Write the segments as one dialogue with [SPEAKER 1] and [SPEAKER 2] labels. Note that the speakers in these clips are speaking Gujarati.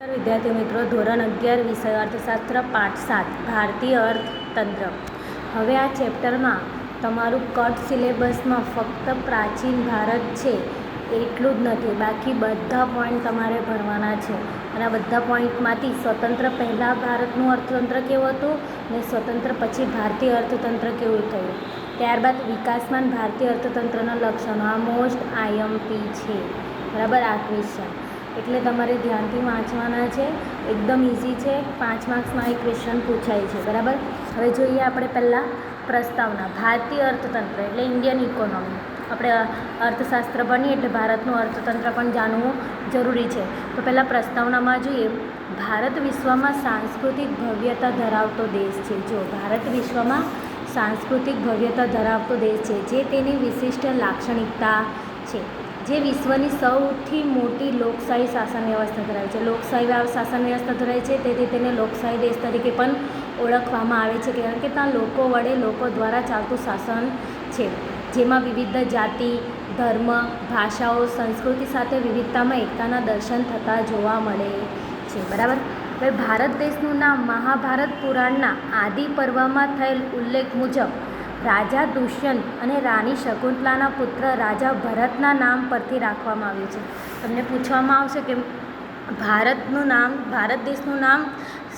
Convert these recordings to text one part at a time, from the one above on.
[SPEAKER 1] વિદ્યાર્થી મિત્રો, ધોરણ 11 વિષય અર્થશાસ્ત્ર પાઠ 7 ભારતીય અર્થતંત્ર. હવે આ ચેપ્ટરમાં તમારું કટ સિલેબસમાં ફક્ત પ્રાચીન ભારત છે એટલું જ નથી, બાકી બધા પોઈન્ટ તમારે ભણવાના છે. અને આ બધા પોઈન્ટમાંથી સ્વતંત્ર પહેલાં ભારતનું અર્થતંત્ર કેવું હતું ને સ્વતંત્ર પછી ભારતીય અર્થતંત્ર કેવું થયું. ત્યારબાદ વિકાસમાન ભારતીય અર્થતંત્રના લક્ષણો. આ મોસ્ટ આઈએમપી છે, બરાબર. આ ક્વેશ્ચન એટલે તમારે ધ્યાનથી વાંચવાના છે. એકદમ ઇઝી છે. 5 માર્ક્સમાં એક ક્વેશ્ચન પૂછાય છે, બરાબર. હવે જોઈએ આપણે પહેલાં પ્રસ્તાવના. ભારતીય અર્થતંત્ર એટલે ઇન્ડિયન ઇકોનોમી. આપણે અર્થશાસ્ત્ર ભણીએ એટલે ભારતનું અર્થતંત્ર પણ જાણવું જરૂરી છે. તો પહેલાં પ્રસ્તાવનામાં જોઈએ. ભારત વિશ્વમાં સાંસ્કૃતિક ભવ્યતા ધરાવતો દેશ છે. જો ભારત વિશ્વમાં સાંસ્કૃતિક ભવ્યતા ધરાવતો દેશ છે, જે તેની વિશિષ્ટ લાક્ષણિકતા છે. જે વિશ્વની સૌથી મોટી લોકશાહી શાસન વ્યવસ્થા ધરાવે છે. લોકશાહી શાસન વ્યવસ્થા ધરાવે છે, તેથી તેને લોકશાહી દેશ તરીકે પણ ઓળખવામાં આવે છે, કારણ કે ત્યાં લોકો વડે લોકો દ્વારા ચાલતું શાસન છે, જેમાં વિવિધ જાતિ, ધર્મ, ભાષાઓ, સંસ્કૃતિ સાથે વિવિધતામાં એકતાના દર્શન થતા જોવા મળે છે, બરાબર. હવે ભારત દેશનું નામ મહાભારત પુરાણના આદિ પર્વમાં થયેલ ઉલ્લેખ મુજબ રાજા દુષ્યંત અને રાણી શકુંતલાના પુત્ર રાજા ભરતના નામ પરથી રાખવામાં આવ્યું છે. તમને પૂછવામાં આવશે કે ભારતનું નામ, ભારત દેશનું નામ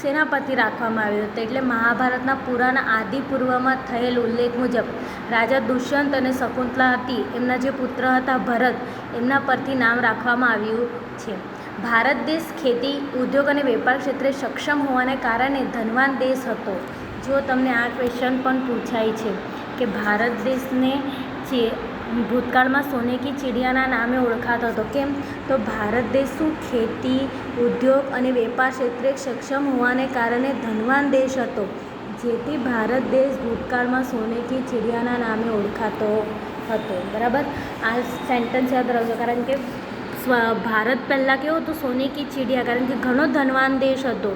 [SPEAKER 1] શેના પરથી રાખવામાં આવ્યું હતું, એટલે મહાભારતના પુરાણ આદિ પૂર્વમાં થયેલ ઉલ્લેખ મુજબ રાજા દુષ્યંત અને શકુંતલા હતી, એમના જે પુત્ર હતા ભરત, એમના પરથી નામ રાખવામાં આવ્યું છે. ભારત દેશ ખેતી, ઉદ્યોગ અને વેપાર ક્ષેત્રે સક્ષમ હોવાને કારણે ધનવાન દેશ હતો. જો તમને આ ક્વેશ્ચન પણ પૂછાય છે કે ભારત દેશને જે ભૂતકાળમાં સોને કી ચિડિયાના નામે ઓળખાતો હતો, કેમ? તો ભારત દેશ શું ખેતી, ઉદ્યોગ અને વેપાર ક્ષેત્રે સક્ષમ હોવાને કારણે ધનવાન દેશ હતો, જેથી ભારત દેશ ભૂતકાળમાં સોને કી ચિડિયાના નામે ઓળખાતો હતો, બરાબર. આ સેન્ટેન્સ યાદ રાખજો, કારણ કે ભારત પહેલાં કેવું હતું? સોને કી ચિડિયા, કારણ કે ઘણો ધનવાન દેશ હતો,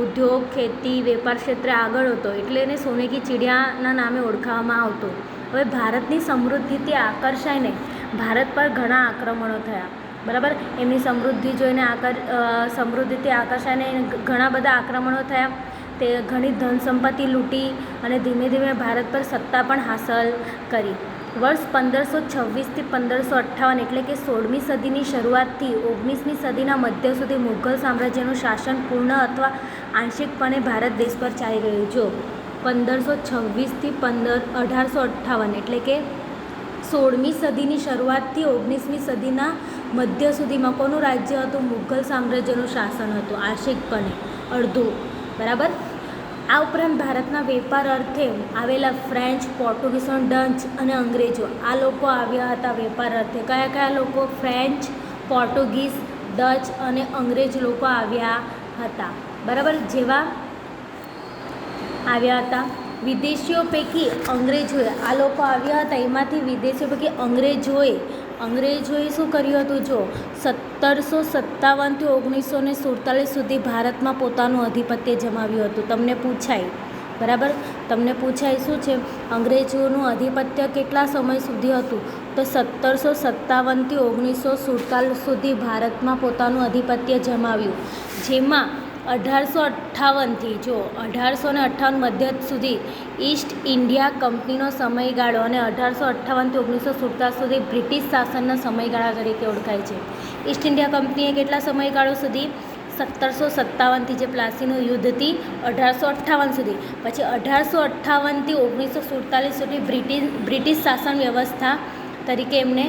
[SPEAKER 1] ઉદ્યોગ, ખેતી, વેપાર ક્ષેત્રે આગળ હતો, એટલે એને સોને કી ચિડિયાના નામે ઓળખાવવામાં આવતો. હવે ભારતની સમૃદ્ધિથી આકર્ષાઈને ભારત પર ઘણા આક્રમણો થયા, બરાબર. એમની સમૃદ્ધિ જોઈને સમૃદ્ધિથી આકર્ષાઈને ઘણા બધા આક્રમણો થયા. તે ઘણી ધન સંપત્તિ લૂંટી અને ધીમે ધીમે ભારત પર સત્તા પણ હાંસલ કરી. વર્ષ 1526થી 1558 એટલે કે 16મી સદીની શરૂઆતથી 19મી સદીના મધ્ય સુધી મુઘલ સામ્રાજ્યનું શાસન પૂર્ણ અથવા આંશિકપણે ભારત દેશ પર ચાલી રહ્યું. જો 1526થી 1858 એટલે કે 16મી સદીની શરૂઆતથી 19મી સદીના મધ્ય સુધીમાં કોનું રાજ્ય હતું? મુઘલ સામ્રાજ્યનું શાસન હતું, આંશિકપણે, અડધું, બરાબર. આ ઉપરાંત ભારતના વેપાર અર્થે આવેલા ફ્રેન્ચ, પોર્ટુગીઝો, ડચ અને અંગ્રેજો, આ લોકો આવ્યા હતા વેપાર અર્થે. કયા કયા લોકો? ફ્રેન્ચ, પોર્ટુગીઝ, ડચ અને અંગ્રેજ લોકો આવ્યા હતા, બરાબર. જેવા આવ્યા હતા વિદેશીઓ પૈકી અંગ્રેજોએ, આ લોકો આવ્યા હતા, એમાંથી વિદેશીઓ પૈકી અંગ્રેજોએ શું કર્યું હતું? જો 1757થી 1947 સુધી ભારતમાં પોતાનું આધિપત્ય જમાવ્યું હતું. તમને પૂછાય, બરાબર. તમને પૂછાય શું છે? અંગ્રેજોનું આધિપત્ય કેટલા સમય સુધી હતું? તો 1757થી 1947 સુધી ભારતમાં પોતાનું આધિપત્ય જમાવ્યું, જેમાં 1858થી 1858 મધ્ય સુધી ઈસ્ટ ઇન્ડિયા કંપનીનો સમયગાળો અને 1858થી 1947 સુધી બ્રિટિશ શાસનના સમયગાળા તરીકે ઓળખાય છે. ઈસ્ટ ઇન્ડિયા કંપનીએ કેટલા સમયગાળો સુધી? 1757થી, જે પ્લાસીનું યુદ્ધથી 1858 સુધી, પછી 1858થી 1947 સુધી બ્રિટિશ શાસન વ્યવસ્થા તરીકે એમને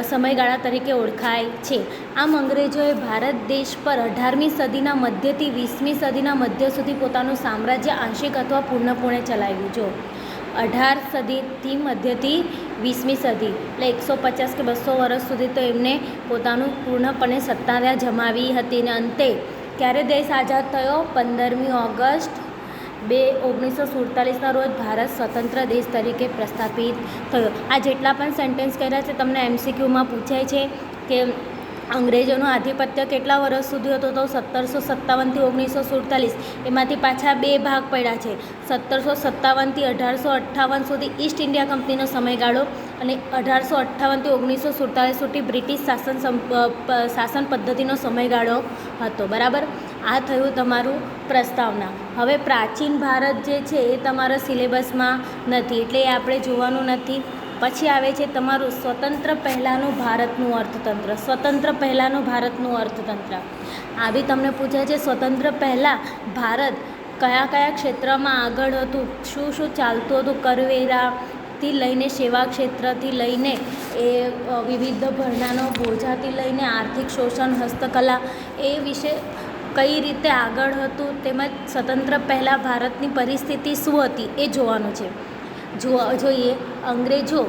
[SPEAKER 1] સમયગાળા તરીકે ઓળખાય છે. આમ અંગ્રેજોએ ભારત દેશ પર 18મી સદીના મધ્યથી 20મી સદીના મધ્ય સુધી પોતાનું સામ્રાજ્ય આંશિક અથવા પૂર્ણપણે ચલાવ્યું. જો 18 સદીથી મધ્યથી 20મી સદી એટલે 150 કે 200 વર્ષ સુધી તો એમને પોતાનું પૂર્ણપણે સત્તા જમાવી હતી. અને અંતે ક્યારે દેશ આઝાદ થયો? 15મી ઓગસ્ટ 1947ના રોજ ભારત સ્વતંત્ર દેશ તરીકે પ્રસ્થાપિત થયો. આ જેટલા પણ સેન્ટેન્સ કર્યા છે તમને MCQમાં પૂછાય છે કે અંગ્રેજોનું આધિપત્ય કેટલા વર્ષ સુધી હતો? તો 1757થી 1947. એમાંથી પાછા 2 ભાગ પડ્યા છે. 1757થી 1858 સુધી ઈસ્ટ ઇન્ડિયા કંપનીનો સમયગાળો અને 1858થી 1947 સુધી બ્રિટિશ શાસન પદ્ધતિનો સમયગાળો હતો, બરાબર. આ થયું તમારું પ્રસ્તાવના. હવે પ્રાચીન ભારત જે છે એ તમારા સિલેબસમાં નથી, એટલે એ આપણે જોવાનું નથી. પછી આવે છે તમારું સ્વતંત્ર પહેલાંનું ભારતનું અર્થતંત્ર. સ્વતંત્ર પહેલાંનું ભારતનું અર્થતંત્ર આ બી તમને પૂછે છે. સ્વતંત્ર પહેલાં ભારત કયા કયા ક્ષેત્રમાં આગળ હતું, શું શું ચાલતું હતું, કરવેરાથી લઈને સેવા ક્ષેત્રથી લઈને એ વિવિધ ભરણાનો બોજાથી લઈને આર્થિક શોષણ, હસ્તકલા, એ વિશે કઈ રીતે આગળ હતું, તેમજ સ્વતંત્ર પહેલાં ભારતની પરિસ્થિતિ શું હતી એ જોવાનું છે. જોઈએ અંગ્રેજો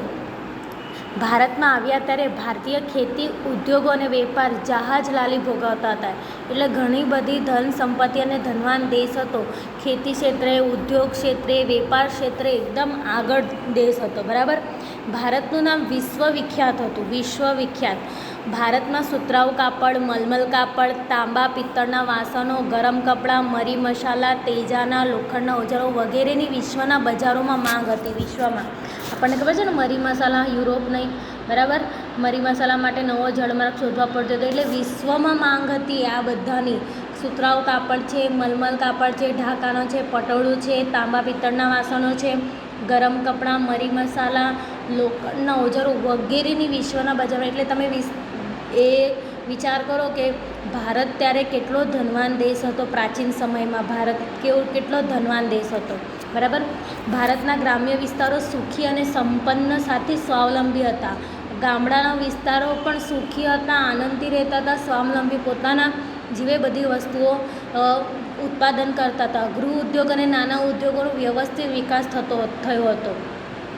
[SPEAKER 1] ભારતમાં આવ્યા ત્યારે ભારતીય ખેતી, ઉદ્યોગો અને વેપાર જહાજલાલી ભોગવતા હતા. એટલે ઘણી બધી ધન સંપત્તિ અને ધનવાન દેશ હતો. ખેતી ક્ષેત્રે, ઉદ્યોગ ક્ષેત્રે, વેપાર ક્ષેત્રે એકદમ આગળ દેશ હતો. બરાબર. ભારતનું નામ વિશ્વવિખ્યાત હતું. વિશ્વવિખ્યાત. ભારતમાં સુતરાઉ કાપડ, મલમલ કાપડ, તાંબા પિત્તળના વાસણો, ગરમ કપડાં, મરી મસાલા, તેજાના, લોખંડના ઓજારો વગેરેની વિશ્વના બજારોમાં માંગ હતી. વિશ્વમાં આપણને ખબર છે ને, મરી મસાલા યુરોપ નહીં, બરાબર. મરી મસાલા માટે નવો જળમાર્ગ શોધવા પડતો હતો. એટલે વિશ્વમાં માંગ હતી આ બધાની. સુતરાઉ કાપડ છે, મલમલ કાપડ છે, ઢાકાનો છે, પટોળું છે, તાંબા પિત્તળના વાસણો છે, ગરમ કપડાં, મરી મસાલા, લોખંડના ઓજારો વગેરેની વિશ્વના બજારમાં. એટલે તમે એ વિચાર કરો કે ભારત ત્યારે કેટલો ધનવાન દેશ હતો. પ્રાચીન સમયમાં ભારત કેટલો ધનવાન દેશ હતો. બરાબર. ભારતના ગ્રામ્ય વિસ્તારો સુખી અને સંપન્ન સાથે સ્વાવલંબી હતા. ગામડાના વિસ્તારો પણ સુખી હતા, આનંદથી રહેતા હતા, સ્વાવલંબી, પોતાના જીવે બધી વસ્તુઓ ઉત્પાદન કરતા હતા. ગૃહ ઉદ્યોગ અને નાના ઉદ્યોગોનો વ્યવસ્થિત વિકાસ થયો હતો.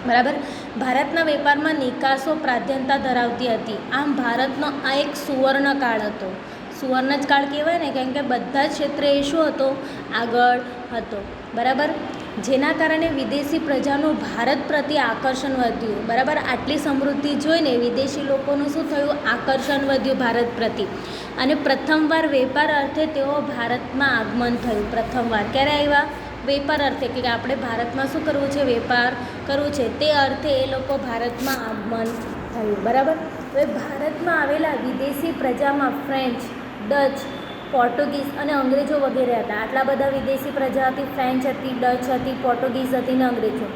[SPEAKER 1] બરાબર. ભારતના વેપારમાં નિકાસો પ્રાધાન્યતા ધરાવતી હતી. આમ ભારતનો આ એક સુવર્ણકાળ હતો. સુવર્ણ જ કાળ કહેવાય ને, કેમ કે બધા જ ક્ષેત્રે એ શું હતો, આગળ હતો. બરાબર. જેના કારણે વિદેશી પ્રજાનું ભારત પ્રત્યે આકર્ષણ વધ્યું. બરાબર. આટલી સમૃદ્ધિ જોઈને વિદેશી લોકોનું શું થયું, આકર્ષણ વધ્યું ભારત પ્રત્યે. અને પ્રથમવાર વેપાર અર્થે તેઓ ભારતમાં આગમન થયું. પ્રથમવાર ક્યારે આવ્યા? વેપાર અર્થે, કે આપણે ભારતમાં શું કરવું છે, વેપાર કરવું છે, તે અર્થે એ લોકો ભારતમાં આગમન થયું. બરાબર. હવે ભારતમાં આવેલા વિદેશી પ્રજામાં ફ્રેન્ચ, ડચ, પોર્ટુગીઝ અને અંગ્રેજો વગેરે હતા. આટલા બધા વિદેશી પ્રજા હતી. ફ્રેન્ચ હતી, ડચ હતી, પોર્ટુગીઝ હતી ને અંગ્રેજો.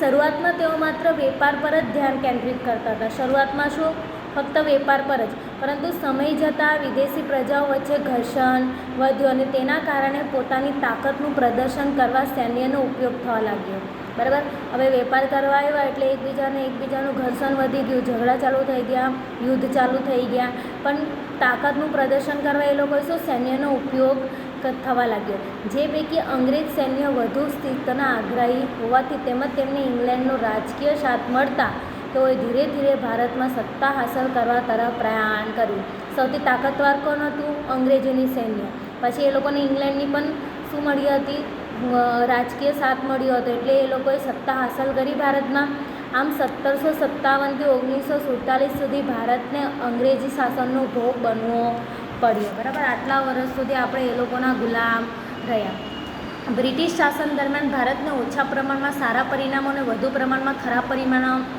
[SPEAKER 1] શરૂઆતમાં તેઓ માત્ર વેપાર પર જ ધ્યાન કેન્દ્રિત કરતા હતા. શરૂઆતમાં શું, ફક્ત વેપાર પર જ. પરંતુ સમય જતાં વિદેશી પ્રજાઓ વચ્ચે ઘર્ષણ વધ્યું અને તેના કારણે પોતાની તાકાતનું પ્રદર્શન કરવા સૈન્યનો ઉપયોગ થવા લાગ્યો. બરાબર. હવે વેપાર કરવા આવ્યા એટલે એકબીજાનું ઘર્ષણ વધી ગયું, ઝઘડા ચાલુ થઈ ગયા, યુદ્ધ ચાલુ થઈ ગયા. પણ તાકાતનું પ્રદર્શન કરવા એ લોકોએ શું, સૈન્યનો ઉપયોગ થવા લાગ્યો. જે પૈકી અંગ્રેજ સૈન્ય વધુ સ્થિતિના આગ્રહી હોવાથી તેમજ તેમને ઇંગ્લેન્ડનો રાજકીય સાથ મળતા તેઓએ ધીરે ધીરે ભારતમાં સત્તા હાંસલ કરવા તરફ પ્રયાણ કર્યું. સૌથી તાકાતવાર કોણ હતું? અંગ્રેજોની સૈન્ય. પછી એ લોકોને ઇંગ્લેન્ડની પણ શું મળી હતી, રાજકીય સાથ મળ્યો હતો. એટલે એ લોકોએ સત્તા હાંસલ કરી ભારતમાં. આમ 1757થી 1947 સુધી ભારતને અંગ્રેજી શાસનનો ભોગ બનવો પડ્યો. બરાબર. આટલા વર્ષ સુધી આપણે એ લોકોના ગુલામ રહ્યા. બ્રિટિશ શાસન દરમિયાન ભારતને ઓછા પ્રમાણમાં સારા પરિણામો અને વધુ પ્રમાણમાં ખરાબ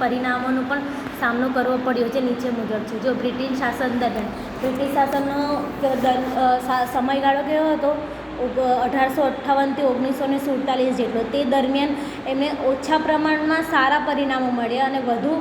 [SPEAKER 1] પરિણામોનો પણ સામનો કરવો પડ્યો, જે નીચે મુજબ છે. જો બ્રિટિશ શાસન દરમિયાન, બ્રિટિશ શાસનનો સમયગાળો કેવો હતો, 1858થી 1947 જેટલો. તે દરમિયાન એમને ઓછા પ્રમાણમાં સારા પરિણામો મળ્યા અને વધુ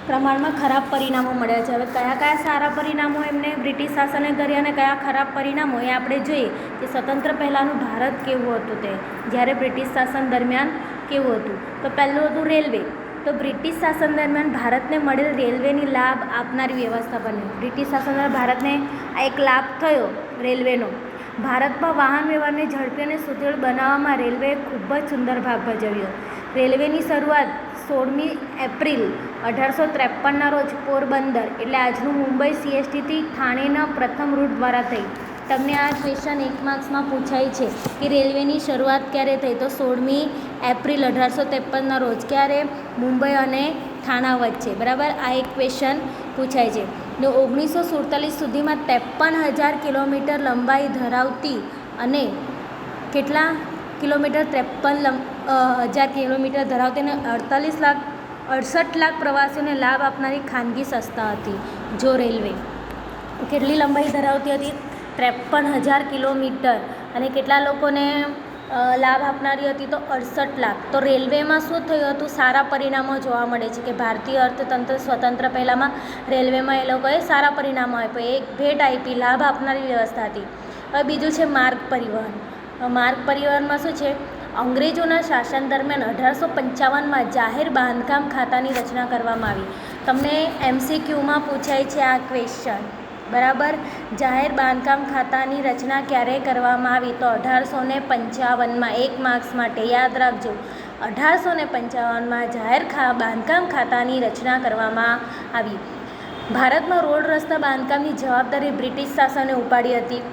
[SPEAKER 1] પ્રમાણમાં ખરાબ પરિણામો મળ્યા છે. હવે કયા કયા સારા પરિણામો એમને બ્રિટિશ શાસને કર્યા અને કયા ખરાબ પરિણામો એ આપણે જોઈએ કે સ્વતંત્ર પહેલાંનું ભારત કેવું હતું તે જ્યારે બ્રિટિશ શાસન દરમિયાન કેવું હતું. તો પહેલું હતું રેલવે. તો બ્રિટિશ શાસન દરમિયાન ભારતને મળેલ રેલવેની લાભ આપનારી વ્યવસ્થા બની. બ્રિટિશ શાસન દરમિયાન ભારતને આ એક લાભ થયો રેલવેનો. ભારતમાં વાહન વ્યવહારને ઝડપી અને સુઘડ બનાવવામાં રેલવેએ ખૂબ જ સુંદર ભાગ ભજવ્યો. રેલવેની શરૂઆત 16મી એપ્રિલ 1853ના રોજ પોરબંદર, એટલે આજનું મુંબઈ CSTથી ઠાણેના પ્રથમ રૂટ દ્વારા થઈ. તમને આ ક્વેશ્ચન 1 માર્ક્સમાં પૂછાય છે કે રેલવેની શરૂઆત ક્યારે થઈ, તો 16મી એપ્રિલ 1853ના રોજ. ક્યારે? મુંબઈ અને થાણા વચ્ચે. બરાબર. આ એક ક્વેશ્ચન પૂછાય છે. ને 1947 સુધીમાં 53,000 કિલોમીટર લંબાઈ ધરાવતી અને કેટલા કિલોમીટર 53,000 કિલોમીટર ધરાવતી અને 68 લાખ પ્રવાસીઓને લાભ આપનારી ખાનગી સંસ્થા હતી. જો રેલવે કેટલી લંબાઈ ધરાવતી હતી? 53,000 કિલોમીટર અને કેટલા લોકોને લાભ આપનારી હતી તો 68 લાખ. તો રેલવેમાં શું થયું હતું? સારા પરિણામો જોવા મળે છે કે ભારતીય અર્થતંત્ર સ્વતંત્ર પહેલાંમાં રેલવેમાં એ લોકોએ સારા પરિણામો આપ્યા, એક ભેટ આપી, લાભ આપનારી વ્યવસ્થા હતી. હવે બીજું છે માર્ગ પરિવહન. માર્ગ પરિવહનમાં શું છે? અંગ્રેજોના શાસન દરમિયાન 1855માં જાહેર બાંધકામ ખાતાની રચના કરવામાં આવી. તમને MCQમાં પૂછાય છે આ ક્વેશ્ચન, બરાબર. જાહેર બાંધકામ ખાતાની રચના ક્યારે કરવામાં આવી? તો 1855માં. 1 માર્ક્સ માટે યાદ રાખજો. 1855માં જાહેર બાંધકામ ખાતાની રચના કરવામાં આવી. ભારતમાં રોડ રસ્તા બાંધકામની જવાબદારી બ્રિટિશ શાસને ઉપાડી હતી.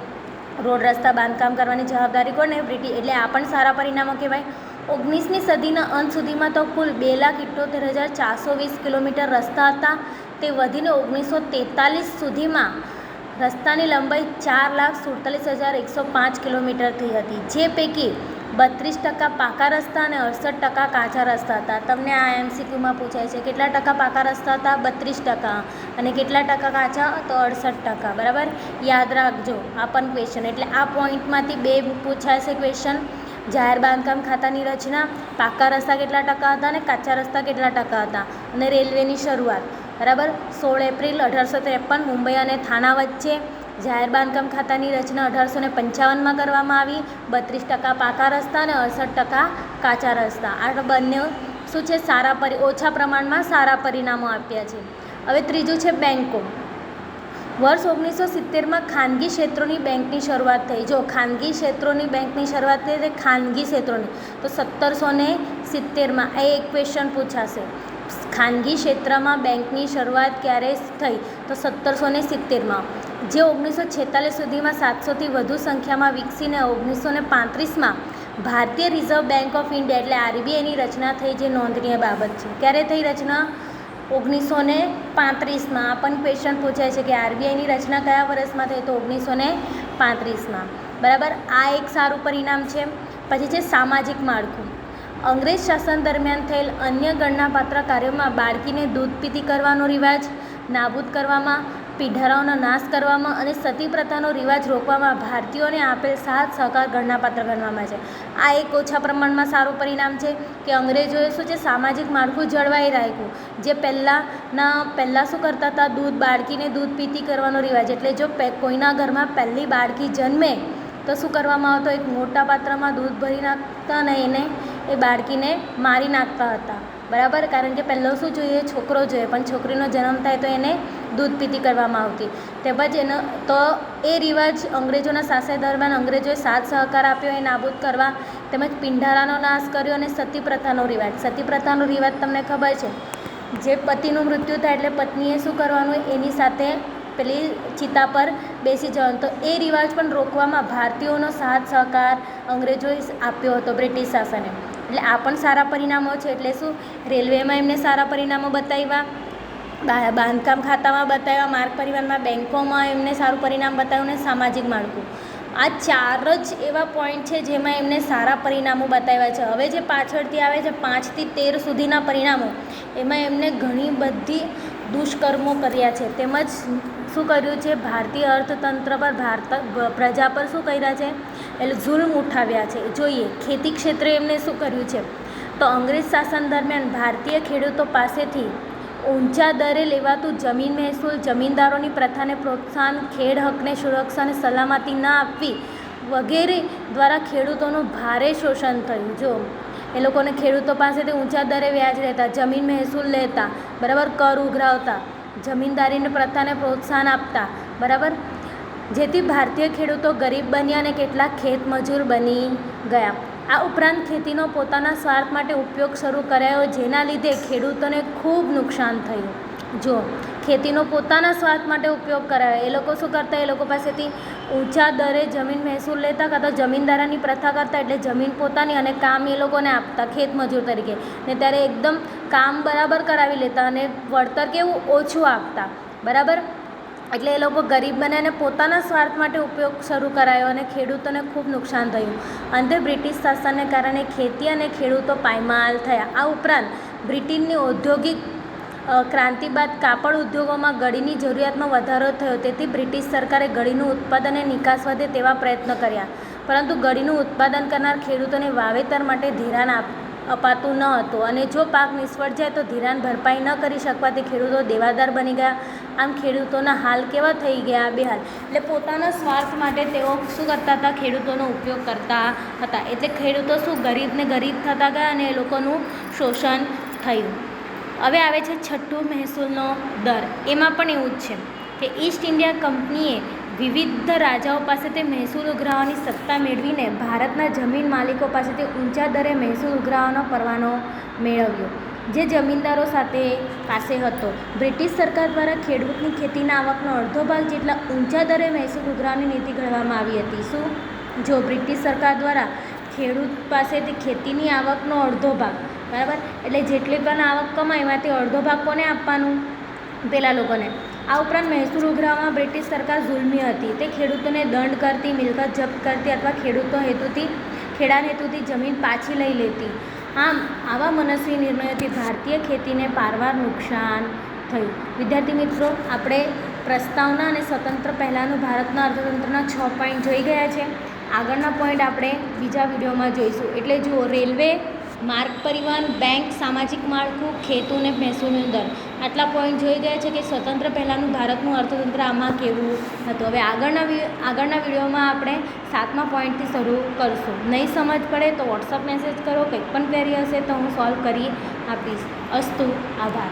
[SPEAKER 1] રોડ રસ્તા બાંધકામ કરવાની જવાબદારી કોને? બ્રિટિશ. એટલે આ પણ સારા પરિણામો કહેવાય. 19મી સદીના અંત સુધીમાં તો કુલ 2,78,420 કિલોમીટર રસ્તા હતા. તે વધીને 1943 સુધીમાં રસ્તાની લંબાઈ 4,47,105 કિલોમીટર થઈ હતી. જે પૈકી 32% પાકા રસ્તા અને 68% કાચા રસ્તા હતા. તમને આ MCQમાં પૂછાય છે કેટલા ટકા પાકા રસ્તા હતા? 32% અને કેટલા ટકા કાચા? તો 68%. બરાબર, યાદ રાખજો આ પણ ક્વેશ્ચન. એટલે આ પોઈન્ટમાંથી 2 પૂછાશે ક્વેશ્ચન. જાહેર બાંધકામ ખાતાની રચના, પાકા રસ્તા કેટલા ટકા હતા અને કાચા રસ્તા કેટલા ટકા હતા. અને રેલવેની શરૂઆત, બરાબર, 16 એપ્રિલ 1853 મુંબઈ અને થાણા વચ્ચે. જાહેર બાંધકામ ખાતાની રચના 1855માં કરવામાં આવી. 32% પાકા રસ્તા અને 68% કાચા રસ્તા. આ બંને શું છે? ઓછા પ્રમાણમાં સારા પરિણામો આપ્યા છે. હવે ત્રીજું છે બેન્કો. વર્ષ 1970માં ખાનગી ક્ષેત્રોની બેંકની શરૂઆત થઈ. જો ખાનગી ક્ષેત્રોની બેંકની શરૂઆત થઈ તે ખાનગી ક્ષેત્રોની, તો 1770માં. એ એક ક્વેશ્ચન પૂછાશે. ખાનગી ક્ષેત્રમાં બેંકની શરૂઆત ક્યારે થઈ? તો 1770માં. જે 1946 સુધીમાં 700થી વધુ સંખ્યામાં વિકસીને 1935માં ભારતીય રિઝર્વ બેંક ઓફ ઇન્ડિયા એટલે RBIની રચના થઈ, જે નોંધનીય બાબત છે. ક્યારે થઈ રચના? 1935માં. આ પણ ક્વેશ્ચન પૂછાય છે કે RBIની રચના કયા વર્ષમાં થઈ? તો 1935માં. બરાબર, આ એક સારું પરિણામ છે. પછી છે સામાજિક માળખું. અંગ્રેજ શાસન દરમિયાન થયેલ અન્ય ગણનાપાત્ર કાર્યોમાં બાળકીને દૂધ પીતી કરવાનો રિવાજ નાબૂદ કરવામાં, પીઢારાઓનો નાશ કરવામાં અને સતી પ્રથાનો રિવાજ રોકવામાં ભારતીયોને આપેલ સાથ સહકાર ગણનાપાત્ર ગણવામાં છે. આ એક ઓછા પ્રમાણમાં સારું પરિણામ છે કે અંગ્રેજોએ શું છે? સામાજિક માળખું જળવાઈ રાખ્યું. જે પહેલાં શું કરતા હતા? બાળકીને દૂધ પીતી કરવાનો રિવાજ. એટલે જો કોઈના ઘરમાં પહેલી બાળકી જન્મે તો શું કરવામાં આવતો? એક મોટા પાત્રમાં દૂધ ભરી નાખતા અને એ બાળકીને મારી નાખતા હતા. બરાબર, કારણ કે પહેલો શું જોઈએ? છોકરો જોઈએ, પણ છોકરીનો જન્મ થાય તો એને દૂધ પીતી કરવામાં આવતી. તેમજ તો એ રિવાજ અંગ્રેજોના શાસન દરમિયાન અંગ્રેજોએ સાથ સહકાર આપ્યો એ નાબૂદ કરવા. તેમજ પિંઢારાનો નાશ કર્યો અને સતી પ્રથાનો રિવાજ. સતી પ્રથાનો રિવાજ તમને ખબર છે? જે પતિનું મૃત્યુ થાય એટલે પત્નીએ શું કરવાનું? એની સાથે પેલી ચિતા પર બેસી જવાનું. તો એ રિવાજ પણ રોકવામાં ભારતીયોનો સાથ સહકાર અંગ્રેજોએ આપ્યો હતો, બ્રિટિશ શાસને. એટલે આ પણ સારા પરિણામો છે. એટલે શું? રેલવેમાં એમને સારા પરિણામો બતાવ્યા, બાંધકામ ખાતામાં બતાવ્યા, માર્ગ પરિવહનમાં, બેન્કોમાં એમને સારું પરિણામ બતાવ્યું અને સામાજિક માળખું. આ 4 જ એવા પોઈન્ટ છે જેમાં એમને સારા પરિણામો બતાવ્યા છે. હવે જે પાછળથી આવે છે 5 થી 13 સુધીના પરિણામો, એમાં એમને ઘણી બધી દુષ્કર્મો કર્યા છે. તેમજ શું કર્યું છે? ભારતીય અર્થતંત્ર પર પ્રજા પર શું કર્યા છે? એટલે જુલ્મ ઉઠાવ્યા છે. જોઈએ ખેતી ક્ષેત્રે એમને શું કર્યું છે? તો અંગ્રેજ શાસન દરમિયાન ભારતીય ખેડૂતો પાસેથી ઊંચા દરે લેવાતું જમીન મહેસૂલ, જમીનદારોની પ્રથાને પ્રોત્સાહન, ખેડ હકને સુરક્ષા અને સલામતી ન આપવી વગેરે દ્વારા ખેડૂતોનું ભારે શોષણ થયું. જો એ લોકોને ખેડૂતો પાસેથી ઊંચા દરે વ્યાજ લેતા, જમીન મહેસૂલ લેતા, બરાબર, કર ઉઘરાવતા, જમીનદારીની પ્રથાને પ્રોત્સાહન આપતા, બરાબર, જેથી ભારતીય ખેડૂતો ગરીબ બન્યા અને કેટલાક ખેત મજૂર બની ગયા. આ ઉપરાંત ખેતીનો પોતાના સ્વાર્થ માટે ઉપયોગ શરૂ કરાયો, જેના લીધે ખેડૂતોને ખૂબ નુકસાન થયું. જો ખેતીનો પોતાના સ્વાર્થ માટે ઉપયોગ કરાયો, એ લોકો શું કરતા? એ લોકો પાસેથી ઊંચા દરે જમીન મહેસૂલ લેતા, કાં તો જમીનદારાની પ્રથા કરતા. એટલે જમીન પોતાની અને કામ એ લોકોને આપતા ખેત મજૂર તરીકે, ને ત્યારે એકદમ કામ બરાબર કરાવી લેતા અને વળતર કેવું? ઓછું આપતા. બરાબર, એટલે એ લોકો ગરીબ બને અને પોતાના સ્વાર્થ માટે ઉપયોગ શરૂ કરાયો અને ખેડૂતોને ખૂબ નુકસાન થયું. અંતે બ્રિટિશ શાસનને કારણે ખેતી અને ખેડૂતો પાયમાલ થયા. આ ઉપરાંત બ્રિટનની ઔદ્યોગિક ક્રાંતિ બાદ કાપડ ઉદ્યોગોમાં ગળીની જરૂરિયાતમાં વધારો થયો, તેથી બ્રિટિશ સરકારે ગળીનું ઉત્પાદન અને નિકાસ વધે તેવા પ્રયત્નો કર્યા, પરંતુ ગળીનું ઉત્પાદન કરનાર ખેડૂતોને વાવેતર માટે ધિરાણ અપાતું ન હતું, અને જો પાક નિષ્ફળ જાય તો ધિરાણ ભરપાઈ ન કરી શકવાથી ખેડૂતો દેવાદાર બની ગયા. આમ ખેડૂતોના હાલ કેવા થઈ ગયા? બેહાલ. એટલે પોતાના સ્વાર્થ માટે તેઓ શું કરતા હતા? ખેડૂતોનો ઉપયોગ કરતા હતા. એટલે ખેડૂતો શું ગરીબને ગરીબ થતા ગયા અને એ લોકોનું શોષણ થયું. હવે આવે છે છઠ્ઠું, મહેસૂલનો દર. એમાં પણ એવું જ છે કે ઈસ્ટ ઇન્ડિયા કંપનીએ વિવિધ રાજાઓ પાસેથી મહેસૂલ ઉઘરાવવાની સત્તા મેળવીને ભારતના જમીન માલિકો પાસેથી ઊંચા દરે મહેસૂલ ઉઘરાવવાનો પરવાનો મેળવ્યો, જે જમીનદારો પાસે હતો. બ્રિટિશ સરકાર દ્વારા ખેડૂતની ખેતીના આવકનો અડધો ભાગ જેટલા ઊંચા દરે મહેસૂલ ઉઘરાવવાની નીતિ ઘડવામાં આવી હતી. શું? જો બ્રિટિશ સરકાર દ્વારા ખેડૂત પાસેથી ખેતીની આવકનો અડધો ભાગ, બરાબર, એટલે જેટલી પણ આવક કમાય એમાંથી અડધો ભાગ કોને આપવાનું? પેલા લોકોને. આ ઉપરાંત મહેસૂલ ઉઘરાવવામાં બ્રિટિશ સરકાર ઝુલ્મી હતી. તે ખેડૂતોને દંડ કરતી, મિલકત જપ્ત કરતી અથવા ખેડાણ હેતુથી જમીન પાછી લઈ લેતી. આમ આવા મનસ્વી નિર્ણયોથી ભારતીય ખેતીને પારવાર નુકસાન થયું. વિદ્યાર્થી મિત્રો, આપણે પ્રસ્તાવના અને સ્વતંત્ર પહેલાંનું ભારતના અર્થતંત્રના 6 પોઈન્ટ જોઈ ગયા છે. આગળના પોઈન્ટ આપણે બીજા વિડીયોમાં જોઈશું. એટલે જુઓ, રેલવે, માર્ગ પરિવહન, બેંક, સામાજિક માળખું, ખેતી અને મહેસૂલનો દર, આટલા પોઈન્ટ જોઈ ગયા છે કે સ્વતંત્ર પહેલાંનું ભારતનું અર્થતંત્ર આમાં કેવું હતું. હવે આગળના વિડીયોમાં આપણે 7મા પોઈન્ટથી શરૂ કરશું. નહીં સમજ પડે તો વોટ્સઅપ મેસેજ કરો. કંઈક પણ ક્વેરી હશે તો હું સોલ્વ કરી આપીશ. અસ્તુ. આભાર.